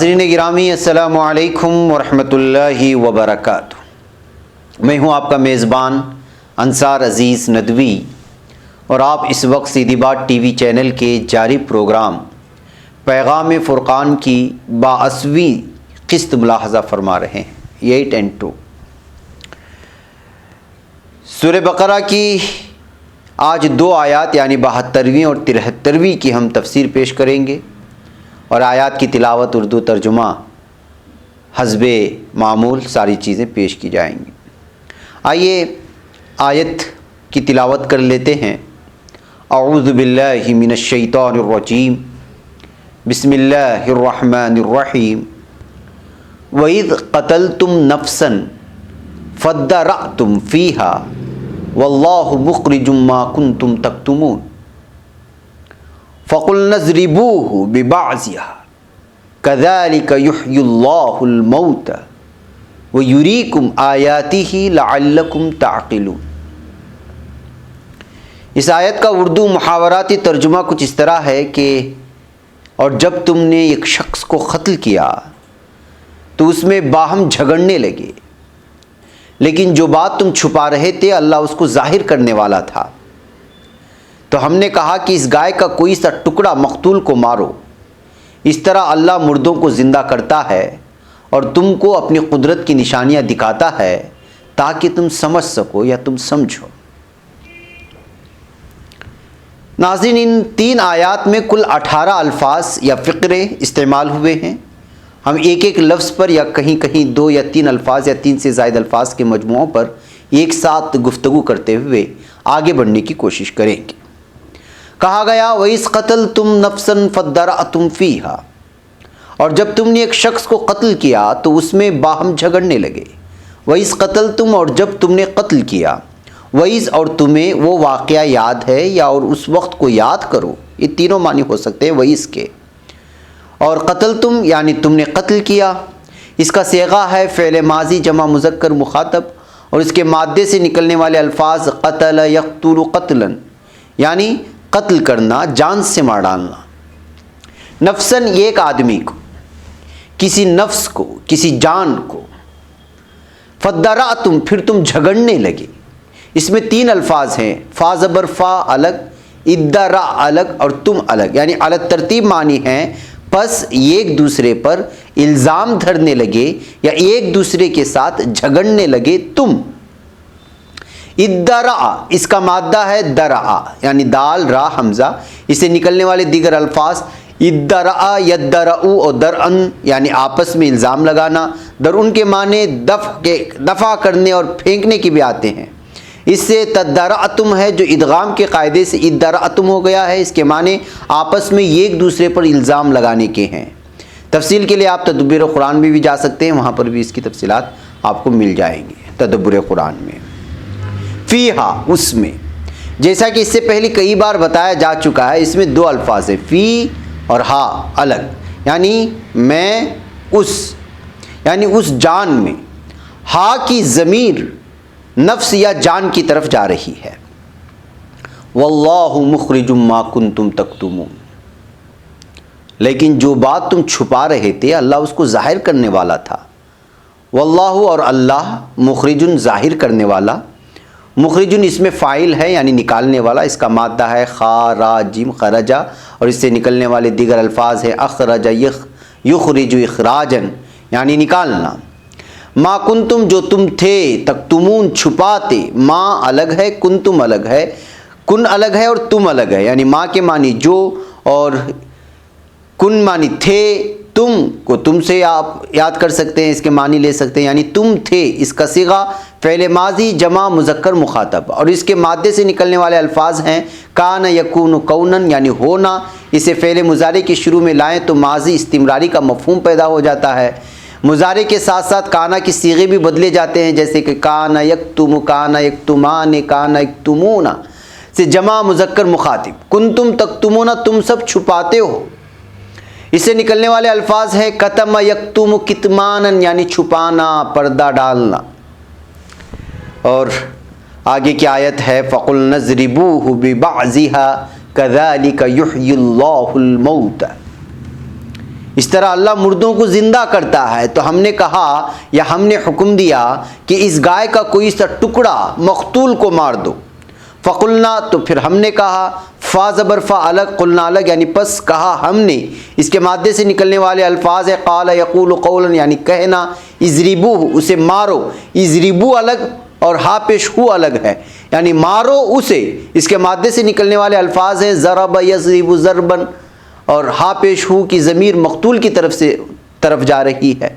ناظرین گرامی السلام علیکم ورحمۃ اللہ وبرکاتہ۔ میں ہوں آپ کا میزبان انصار عزیز ندوی اور آپ اس وقت سیدھی بات ٹی وی چینل کے جاری پروگرام پیغام فرقان کی 82ویں قسط ملاحظہ فرما رہے ہیں 8 and 2۔ سورہ بقرہ کی آج 2 آیات یعنی 72ویں اور 73ویں کی ہم تفسیر پیش کریں گے اور آیات کی تلاوت اردو ترجمہ حسب معمول ساری چیزیں پیش کی جائیں گی۔ آئیے آیت کی تلاوت کر لیتے ہیں۔ اعوذ باللہ من الشیطان الرجیم، بسم اللہ الرحمن الرحیم۔ وَإِذْ قَتَلْتُمْ نَفْسًا فَادَّرَأْتُمْ فِيهَا وَاللَّهُ مُخْرِجٌ مَا كُنْتُمْ تَكْتُمُونَ فَقُلْنَا اضْرِبُوهُ بِبَعْضِهَا كَذَلِكَ يُحْيِي اللَّهُ الْمَوْتَى وَيُرِيكُمْ آيَاتِهِ لَعَلَّكُمْ تَعْقِلُونَ۔ اس آیت کا اردو محاوراتی ترجمہ کچھ اس طرح ہے کہ اور جب تم نے ایک شخص کو قتل کیا تو اس میں باہم جھگڑنے لگے، لیکن جو بات تم چھپا رہے تھے اللہ اس کو ظاہر کرنے والا تھا۔ تو ہم نے کہا کہ اس گائے کا کوئی سا ٹکڑا مقتول کو مارو، اس طرح اللہ مردوں کو زندہ کرتا ہے اور تم کو اپنی قدرت کی نشانیاں دکھاتا ہے تاکہ تم سمجھ سکو یا تم سمجھو۔ ناظرین، ان 3 آیات میں کل 18 الفاظ یا فقرے استعمال ہوئے ہیں۔ ہم ایک ایک لفظ پر یا کہیں کہیں 2 یا 3 الفاظ یا 3 سے زائد الفاظ کے مجموعوں پر ایک ساتھ گفتگو کرتے ہوئے آگے بڑھنے کی کوشش کریں گے۔ کہا گیا وَإِذْ قَتَلْتُمْ نَفْسًا فَادَّرَأْتُمْ فِيهَا، اور جب تم نے ایک شخص کو قتل کیا تو اس میں باہم جھگڑنے لگے۔ وَإِذْ قَتَلْتُمْ، اور جب تم نے قتل کیا۔ وَإِذْ، اور تمہیں وہ واقعہ یاد ہے یا اور اس وقت کو یاد کرو، یہ تینوں معنی ہو سکتے ہیں وَإِذْ کے۔ اور قتلتم یعنی تم نے قتل کیا، اس کا صیغہ ہے فعل ماضی جمع مذکر مخاطب، اور اس کے مادے سے نکلنے والے الفاظ قتل یقتل قتلا یعنی قتل کرنا، جان سے مار ڈالنا۔ نفسن، یہ ایک آدمی کو، کسی نفس کو، کسی جان کو۔ فَادَّرَأْتُمْ، پھر تم جھگڑنے لگے۔ اس میں 3 الفاظ ہیں، فا زبر فا الگ، ادّرا الگ اور تم الگ، یعنی الگ ترتیب معنی ہیں۔ پس ایک دوسرے پر الزام دھرنے لگے یا ایک دوسرے کے ساتھ جھگڑنے لگے تم۔ ادّرا، اس کا مادہ ہے درع یعنی دال را حمزہ، اسے نکلنے والے دیگر الفاظ ادّرا، یدرعو اور درعن یعنی آپس میں الزام لگانا۔ درعن کے معنی دفع کرنے اور پھینکنے کے بھی آتے ہیں۔ اس سے تدرعتم ہے جو ادغام کے قاعدے سے ادرعتم ہو گیا ہے، اس کے معنی آپس میں ایک دوسرے پر الزام لگانے کے ہیں۔ تفصیل کے لیے آپ تدبر قرآن میں بھی جا سکتے ہیں، وہاں پر بھی اس کی تفصیلات آپ کو مل جائیں گی تدبر قرآن میں۔ فیہا، اس میں، جیسا کہ اس سے پہلے کئی بار بتایا جا چکا ہے، اس میں 2 الفاظ ہیں، فی اور ہا الگ، یعنی میں اس، یعنی اس جان میں۔ ہا کی ضمیر نفس یا جان کی طرف جا رہی ہے۔ واللہ مخرج ما کنتم تکتمون، لیکن جو بات تم چھپا رہے تھے اللہ اس کو ظاہر کرنے والا تھا۔ واللہ، اور اللہ، مخرجن ظاہر کرنے والا۔ مخرجن اس میں فاعل ہے یعنی نکالنے والا، اس کا مادہ ہے خارجم خرجا، اور اس سے نکلنے والے دیگر الفاظ ہیں اخرج یخرج اخراجن یعنی نکالنا۔ ما کنتم، جو تم تھے، تکتمون چھپاتے، ما الگ ہے، کنتم الگ ہے، کن الگ ہے اور تم الگ ہے، یعنی ما کے معنی جو اور کن معنی تھے۔ تم کو تم سے آپ یاد کر سکتے ہیں، اس کے معنی لے سکتے ہیں، یعنی تم تھے، اس کا صیغہ فعل ماضی جمع مذکر مخاطب، اور اس کے مادے سے نکلنے والے الفاظ ہیں کان یکون کونن یعنی ہونا۔ اسے فعل مضارع کے شروع میں لائیں تو ماضی استمراری کا مفہوم پیدا ہو جاتا ہے۔ مضارع کے ساتھ ساتھ کانا کی صیغے بھی بدلے جاتے ہیں، جیسے کہ کان یکتم، کان یکتمان، کان یکتمون سے جمع مذکر مخاطب۔ کنتم تکتمون، تم سب چھپاتے ہو۔ اس سے نکلنے والے الفاظ ہیں کتم یکتم کتمانن یعنی چھپانا، پردہ ڈالنا۔ اور آگے کی آیت ہے فَقُلْنَا اضْرِبُوهُ بِبَعْضِهَا كَذَلِكَ يُحْيِي اللَّهُ الْمَوْتَى، اس طرح اللہ مردوں کو زندہ کرتا ہے، تو ہم نے کہا یا ہم نے حکم دیا کہ اس گائے کا کوئی سا ٹکڑا مقتول کو مار دو، فقلنا تو پھر ہم نے کہا، فا زبر فا الگ، قلنا الگ یعنی پس کہا ہم نے، اس کے مادے سے نکلنے والے الفاظ ہے قال یقول قولا یعنی کہنا، اضربوہ اسے مارو، اضربو الگ اور ہا پیش ہو الگ ہے یعنی مارو اسے، اس کے مادے سے نکلنے والے الفاظ ہیں ضرب یضرب ضربا، اور ہا پیش ہو کی ضمیر مقتول کی طرف جا رہی ہے۔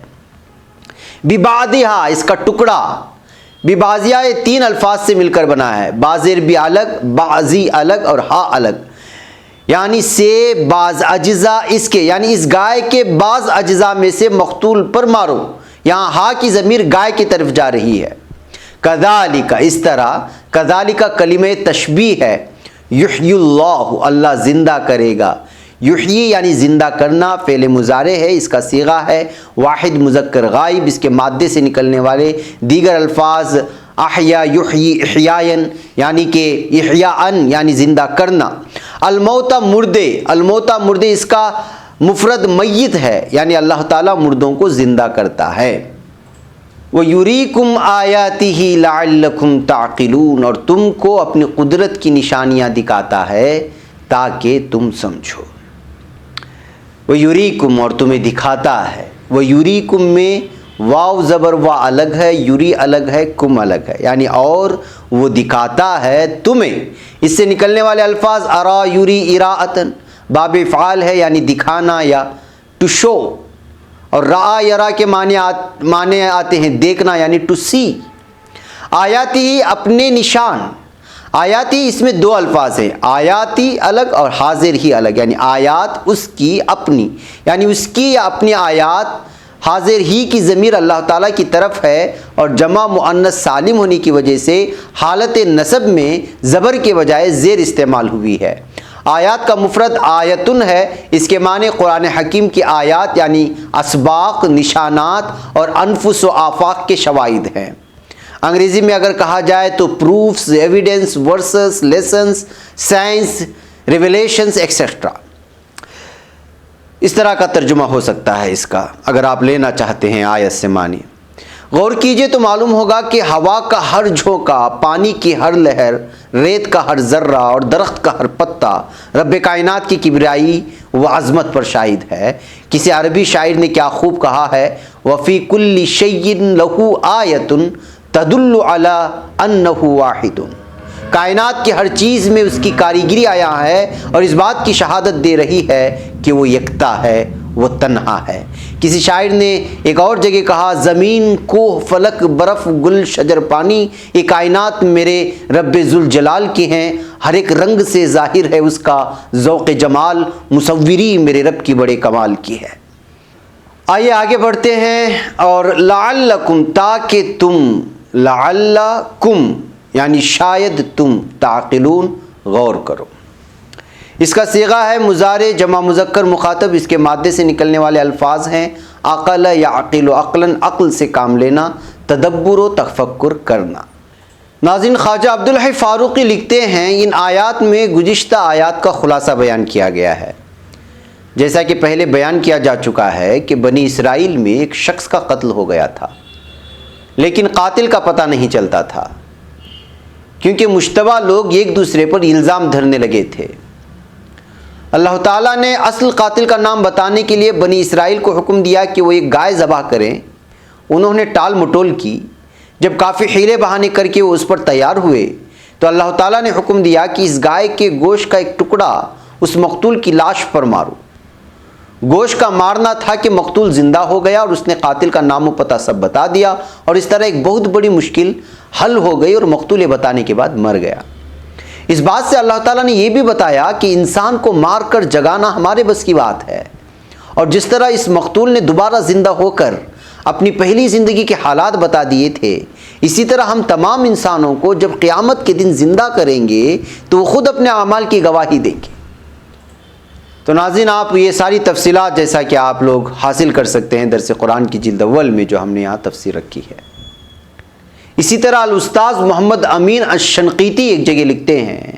ببعضھا اس کا ٹکڑا، ببعضھا یہ 3 الفاظ سے مل کر بنا ہے، بازر بھی الگ، بعضی الگ اور ہا الگ، یعنی سے بعض اجزاء اس کے، یعنی اس گائے کے بعض اجزاء میں سے مقتول پر مارو، یہاں ہا کی ضمیر گائے کی طرف جا رہی ہے۔ کذالک اس طرح، کذالک کلمہ تشبیہ ہے، یحیی اللہ اللہ زندہ کرے گا، یحیی یعنی زندہ کرنا فعل مضارع ہے، اس کا صیغہ ہے واحد مذکر غائب، اس کے مادے سے نکلنے والے دیگر الفاظ احیا یحیی احیاء یعنی کہ احیاء یعنی زندہ کرنا۔ الموتى مردے، الموتى مردے اس کا مفرد میت ہے، یعنی اللہ تعالیٰ مردوں کو زندہ کرتا ہے۔ وَيُرِيكُمْ آيَاتِهِ لَعَلَّكُمْ تَعْقِلُونَ اور تم کو اپنی قدرت کی نشانیاں دکھاتا ہے تاکہ تم سمجھو۔ وَيُرِيكُمْ اور تمہیں دکھاتا ہے، وَيُرِيكُمْ میں واو زبر وا الگ ہے، یوری الگ ہے، کم الگ ہے، یعنی اور وہ دکھاتا ہے تمہیں، اس سے نکلنے والے الفاظ ارا یوری اراءتن باب افعال ہے یعنی دکھانا یا ٹو شو، اور رآ یرا کے معنی آتے ہیں دیکھنا یعنی ٹو سی۔ آیاتی اپنے نشان، آیاتی اس میں 2 الفاظ ہیں، آیاتی الگ اور حاضر ہی الگ، یعنی آیات اس کی اپنی، یعنی اس کی یا اپنی آیات، حاضر ہی کی ضمیر اللہ تعالیٰ کی طرف ہے اور جمع مؤنث سالم ہونے کی وجہ سے حالت نصب میں زبر کے بجائے زیر استعمال ہوئی ہے۔ آیات کا مفرد آیتن ہے، اس کے معنی قرآن حکیم کی آیات یعنی اسباق، نشانات اور انفس و آفاق کے شواہد ہیں۔ انگریزی میں اگر کہا جائے تو proofs, evidence, verses, lessons, science, revelations etcetera, اس طرح کا ترجمہ ہو سکتا ہے اس کا اگر آپ لینا چاہتے ہیں آیت سے معنی۔ غور کیجئے تو معلوم ہوگا کہ ہوا کا ہر جھونکا، پانی کی ہر لہر، ریت کا ہر ذرہ اور درخت کا ہر پتا رب کائنات کی کبریائی و عظمت پر شاہد ہے۔ کسی عربی شاعر نے کیا خوب کہا ہے، وَفِي كُلِّ شَيْءٍ لَهُ آیَةٌ تَدُلُّ عَلَىٰ أَنَّهُ وَاحِدٌ، کائنات کی ہر چیز میں اس کی کاریگری آیا ہے اور اس بات کی شہادت دے رہی ہے کہ وہ یکتا ہے، وہ تنہا ہے۔ کسی شاعر نے ایک اور جگہ کہا، زمین، کوہ، فلک، برف، گل، شجر، پانی، یہ کائنات میرے رب ذوالجلال کی ہیں، ہر ایک رنگ سے ظاہر ہے اس کا ذوق جمال، مصوری میرے رب کی بڑے کمال کی ہے۔ آئیے آگے بڑھتے ہیں، اور لعلکم تاکہ تم، لعلکم یعنی شاید تم، تعقلون غور کرو، اس کا صیغہ ہے مضارع جمع مذکر مخاطب، اس کے مادے سے نکلنے والے الفاظ ہیں عقل یا عقل و عقلاً عقل سے کام لینا، تدبر و تفکر کرنا۔ ناظرین، خواجہ عبدالحی فاروقی لکھتے ہیں ان آیات میں گزشتہ آیات کا خلاصہ بیان کیا گیا ہے۔ جیسا کہ پہلے بیان کیا جا چکا ہے کہ بنی اسرائیل میں ایک شخص کا قتل ہو گیا تھا، لیکن قاتل کا پتہ نہیں چلتا تھا کیونکہ مشتبہ لوگ ایک دوسرے پر الزام دھرنے لگے تھے۔ اللہ تعالیٰ نے اصل قاتل کا نام بتانے کے لیے بنی اسرائیل کو حکم دیا کہ وہ ایک گائے ذبح کریں۔ انہوں نے ٹال مٹول کی، جب کافی حیلے بہانے کر کے وہ اس پر تیار ہوئے تو اللہ تعالیٰ نے حکم دیا کہ اس گائے کے گوشت کا ایک ٹکڑا اس مقتول کی لاش پر مارو۔ گوشت کا مارنا تھا کہ مقتول زندہ ہو گیا اور اس نے قاتل کا نام و پتہ سب بتا دیا، اور اس طرح ایک بہت بڑی مشکل حل ہو گئی اور مقتول یہ بتانے کے بعد مر گیا۔ اس بات سے اللہ تعالیٰ نے یہ بھی بتایا کہ انسان کو مار کر جگانا ہمارے بس کی بات ہے، اور جس طرح اس مقتول نے دوبارہ زندہ ہو کر اپنی پہلی زندگی کے حالات بتا دیے تھے، اسی طرح ہم تمام انسانوں کو جب قیامت کے دن زندہ کریں گے تو وہ خود اپنے اعمال کی گواہی دیں گے۔ تو ناظرین، آپ یہ ساری تفصیلات جیسا کہ آپ لوگ حاصل کر سکتے ہیں درس قرآن کی جلد اول میں جو ہم نے یہاں تفسیر رکھی ہے۔ اسی طرح الاستاذ محمد امین الشنقیطی ایک جگہ لکھتے ہیں،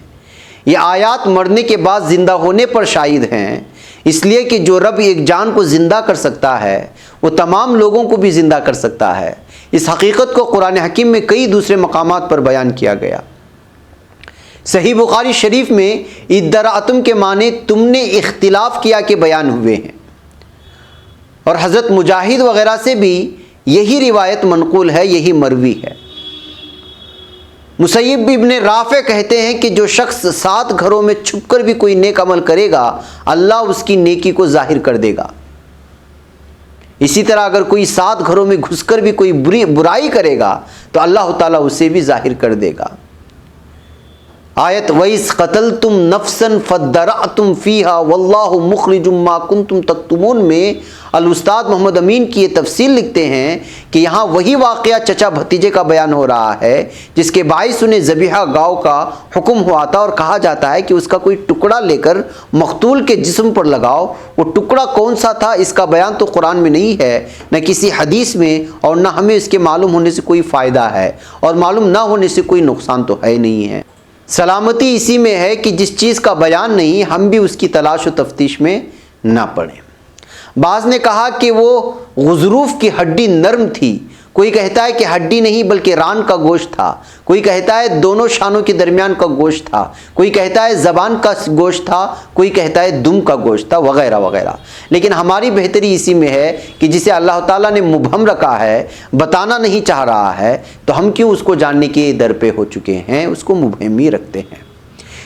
یہ آیات مرنے کے بعد زندہ ہونے پر شاہد ہیں، اس لیے کہ جو رب ایک جان کو زندہ کر سکتا ہے وہ تمام لوگوں کو بھی زندہ کر سکتا ہے۔ اس حقیقت کو قرآن حکیم میں کئی دوسرے مقامات پر بیان کیا گیا۔ صحیح بخاری شریف میں ادرأتم کے معنی تم نے اختلاف کیا کے بیان ہوئے ہیں، اور حضرت مجاہد وغیرہ سے بھی یہی روایت منقول ہے، یہی مروی ہے۔ مسیب ابن رافع کہتے ہیں کہ جو شخص 7 گھروں میں چھپ کر بھی کوئی نیک عمل کرے گا اللہ اس کی نیکی کو ظاہر کر دے گا۔ اسی طرح اگر کوئی 7 گھروں میں گھس کر بھی کوئی برائی کرے گا تو اللہ تعالیٰ اسے بھی ظاہر کر دے گا۔ آیت وَإِذْ قَتَلْتُمْ نَفْسًا فَادَّرَأْتُمْ فِيهَا وَاللَّهُ مُخْرِجٌ مَا كُنْتُمْ تَكْتُمُونَ میں الاستاذ محمد امین کی یہ تفصیل لکھتے ہیں کہ یہاں وہی واقعہ چچا بھتیجے کا بیان ہو رہا ہے جس کے باعث انہیں ذبیحہ گاؤ کا حکم ہوا تھا، اور کہا جاتا ہے کہ اس کا کوئی ٹکڑا لے کر مقتول کے جسم پر لگاؤ۔ وہ ٹکڑا کون سا تھا اس کا بیان تو قرآن میں نہیں ہے، نہ کسی حدیث میں، اور نہ ہمیں اس کے معلوم ہونے سے کوئی فائدہ ہے، اور معلوم نہ ہونے سے کوئی نقصان تو ہے نہیں ہے۔ سلامتی اسی میں ہے کہ جس چیز کا بیان نہیں ہم بھی اس کی تلاش و تفتیش میں نہ پڑیں۔ بعض نے کہا کہ وہ غضروف کی ہڈی نرم تھی، کوئی کہتا ہے کہ ہڈی نہیں بلکہ ران کا گوشت تھا، کوئی کہتا ہے دونوں شانوں کے درمیان کا گوشت تھا، کوئی کہتا ہے زبان کا گوشت تھا، کوئی کہتا ہے دم کا گوشت تھا، وغیرہ وغیرہ۔ لیکن ہماری بہتری اسی میں ہے کہ جسے اللہ تعالیٰ نے مبہم رکھا ہے، بتانا نہیں چاہ رہا ہے، تو ہم کیوں اس کو جاننے کے در پہ ہو چکے ہیں، اس کو مبہم ہی رکھتے ہیں۔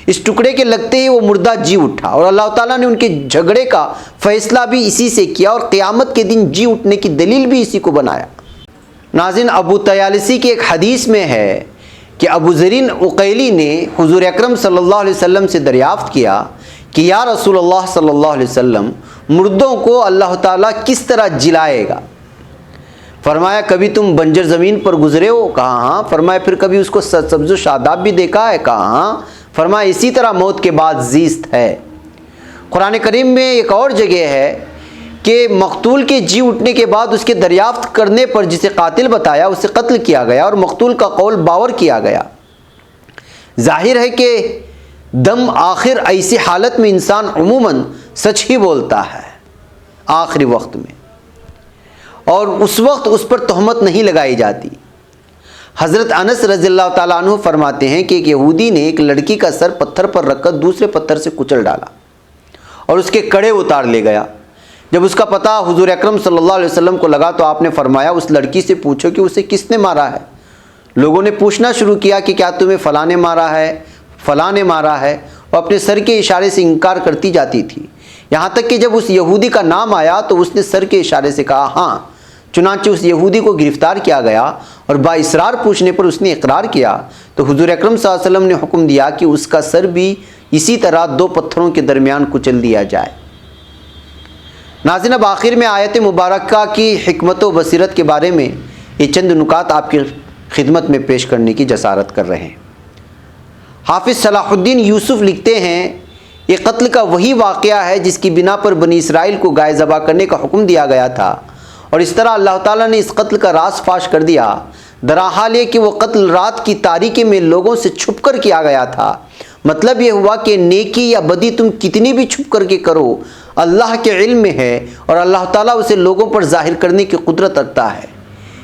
اس ٹکڑے کے لگتے ہی وہ مردہ جی اٹھا، اور اللہ تعالیٰ نے ان کے جھگڑے کا فیصلہ بھی اسی سے کیا، اور قیامت کے دن جی اٹھنے کی دلیل بھی اسی کو بنایا۔ ناظرین، ابو طیالسی کی ایک حدیث میں ہے کہ ابو ذرین عقیلی نے حضور اکرم صلی اللہ علیہ وسلم سے دریافت کیا کہ یا رسول اللہ صلی اللہ علیہ وسلم، مردوں کو اللہ تعالیٰ کس طرح جلائے گا؟ فرمایا کبھی تم بنجر زمین پر گزرے ہو؟ کہا ہاں۔ فرمایا پھر کبھی اس کو سبز و شاداب بھی دیکھا ہے؟ کہا ہاں۔ فرمایا اسی طرح موت کے بعد زیست ہے۔ قرآن کریم میں ایک اور جگہ ہے کہ مقتول کے جی اٹھنے کے بعد اس کے دریافت کرنے پر جسے قاتل بتایا اسے قتل کیا گیا، اور مقتول کا قول باور کیا گیا۔ ظاہر ہے کہ دم آخر ایسی حالت میں انسان عموماً سچ ہی بولتا ہے آخری وقت میں، اور اس وقت اس پر تہمت نہیں لگائی جاتی۔ حضرت انس رضی اللہ تعالیٰ عنہ فرماتے ہیں کہ ایک یہودی نے ایک لڑکی کا سر پتھر پر رکھ کر دوسرے پتھر سے کچل ڈالا اور اس کے کڑے اتار لے گیا۔ جب اس کا پتہ حضور اکرم صلی اللہ علیہ وسلم کو لگا تو آپ نے فرمایا اس لڑکی سے پوچھو کہ اسے کس نے مارا ہے۔ لوگوں نے پوچھنا شروع کیا کہ کیا تمہیں فلاں نے مارا ہے، فلاں نے مارا ہے، وہ اپنے سر کے اشارے سے انکار کرتی جاتی تھی، یہاں تک کہ جب اس یہودی کا نام آیا تو اس نے سر کے اشارے سے کہا ہاں۔ چنانچہ اس یہودی کو گرفتار کیا گیا اور با اصرار پوچھنے پر اس نے اقرار کیا تو حضور اکرم صلی اللہ علیہ وسلم نے حکم دیا کہ اس کا سر بھی اسی طرح 2 پتھروں کے درمیان کچل دیا جائے۔ ناظرین، اب آخر میں آیت مبارکہ کی حکمت و بصیرت کے بارے میں یہ چند نکات آپ کی خدمت میں پیش کرنے کی جسارت کر رہے ہیں۔ حافظ صلاح الدین یوسف لکھتے ہیں یہ قتل کا وہی واقعہ ہے جس کی بنا پر بنی اسرائیل کو گائے ذبح کرنے کا حکم دیا گیا تھا، اور اس طرح اللہ تعالیٰ نے اس قتل کا راز فاش کر دیا۔ درحال یہ کہ وہ قتل رات کی تاریکی میں لوگوں سے چھپ کر کیا گیا تھا۔ مطلب یہ ہوا کہ نیکی یا بدی تم کتنی بھی چھپ کر کے کرو اللہ کے علم میں ہے، اور اللہ تعالیٰ اسے لوگوں پر ظاہر کرنے کی قدرت رکھتا ہے۔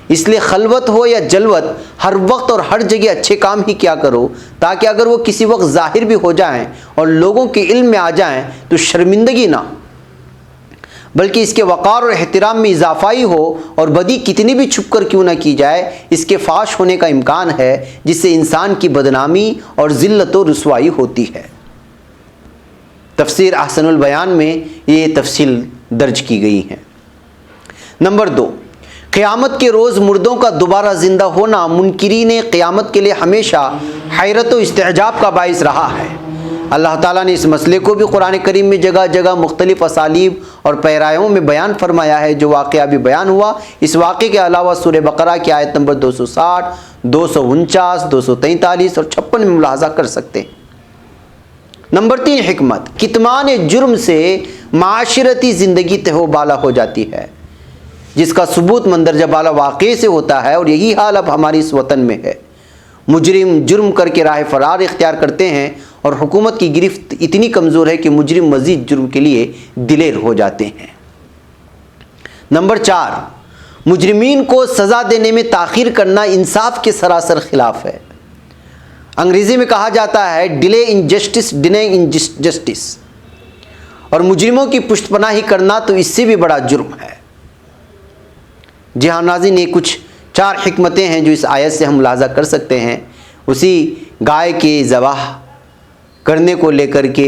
اس لیے خلوت ہو یا جلوت ہر وقت اور ہر جگہ اچھے کام ہی کیا کرو، تاکہ اگر وہ کسی وقت ظاہر بھی ہو جائیں اور لوگوں کے علم میں آ جائیں تو شرمندگی نہ بلکہ اس کے وقار اور احترام میں اضافہ ہی ہو، اور بدی کتنی بھی چھپ کر کیوں نہ کی جائے اس کے فاش ہونے کا امکان ہے، جس سے انسان کی بدنامی اور ذلت و رسوائی ہوتی ہے۔ تفسیر احسن البیان میں یہ تفصیل درج کی گئی ہے۔ نمبر 2، قیامت کے روز مردوں کا دوبارہ زندہ ہونا منکرین قیامت کے لیے ہمیشہ حیرت و استعجاب کا باعث رہا ہے۔ اللہ تعالیٰ نے اس مسئلے کو بھی قرآن کریم میں جگہ جگہ مختلف اسالیب اور پیرایوں میں بیان فرمایا ہے، جو واقعہ ابھی بیان ہوا۔ اس واقعے کے علاوہ سورہ بقرہ کی آیت نمبر 260، 249، 243 اور 56 میں ملاحظہ کر سکتے ہیں۔ نمبر 3، حکمت، کتمان جرم سے معاشرتی زندگی تہو بالا ہو جاتی ہے، جس کا ثبوت مندرجہ بالا واقعے سے ہوتا ہے، اور یہی حال اب ہماری اس وطن میں ہے۔ مجرم جرم کر کے راہ فرار اختیار کرتے ہیں اور حکومت کی گرفت اتنی کمزور ہے کہ مجرم مزید جرم کے لیے دلیر ہو جاتے ہیں۔ نمبر 4، مجرمین کو سزا دینے میں تاخیر کرنا انصاف کے سراسر خلاف ہے۔ انگریزی میں کہا جاتا ہے delay in justice deny in justice, اور مجرموں کی پشت پناہی کرنا تو اس سے بھی بڑا جرم ہے۔ جی ہاں ناظرین، یہ کچھ 4 حکمتیں ہیں جو اس آیت سے ہم ملاحظہ کر سکتے ہیں۔ اسی گائے کے ذبح کرنے کو لے کر کے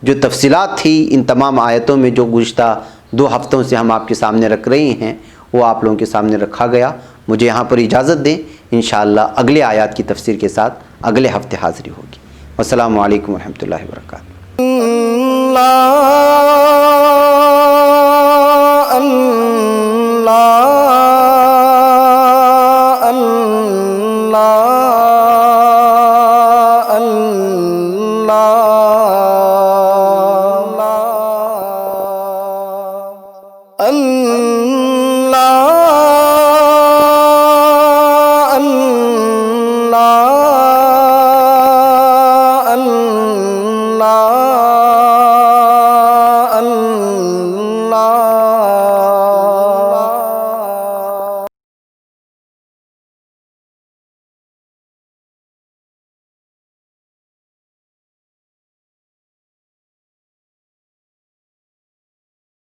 جو تفصیلات تھی ان تمام آیتوں میں، جو گزشتہ 2 ہفتوں سے ہم آپ کے سامنے رکھ رہے ہیں، وہ آپ لوگوں کے سامنے رکھا گیا۔ مجھے یہاں پر اجازت دیں، انشاءاللہ اگلے آیات کی تفسیر کے ساتھ اگلے ہفتے حاضری ہوگی۔ والسلام علیکم ورحمۃ اللہ وبرکاتہ۔ اللہ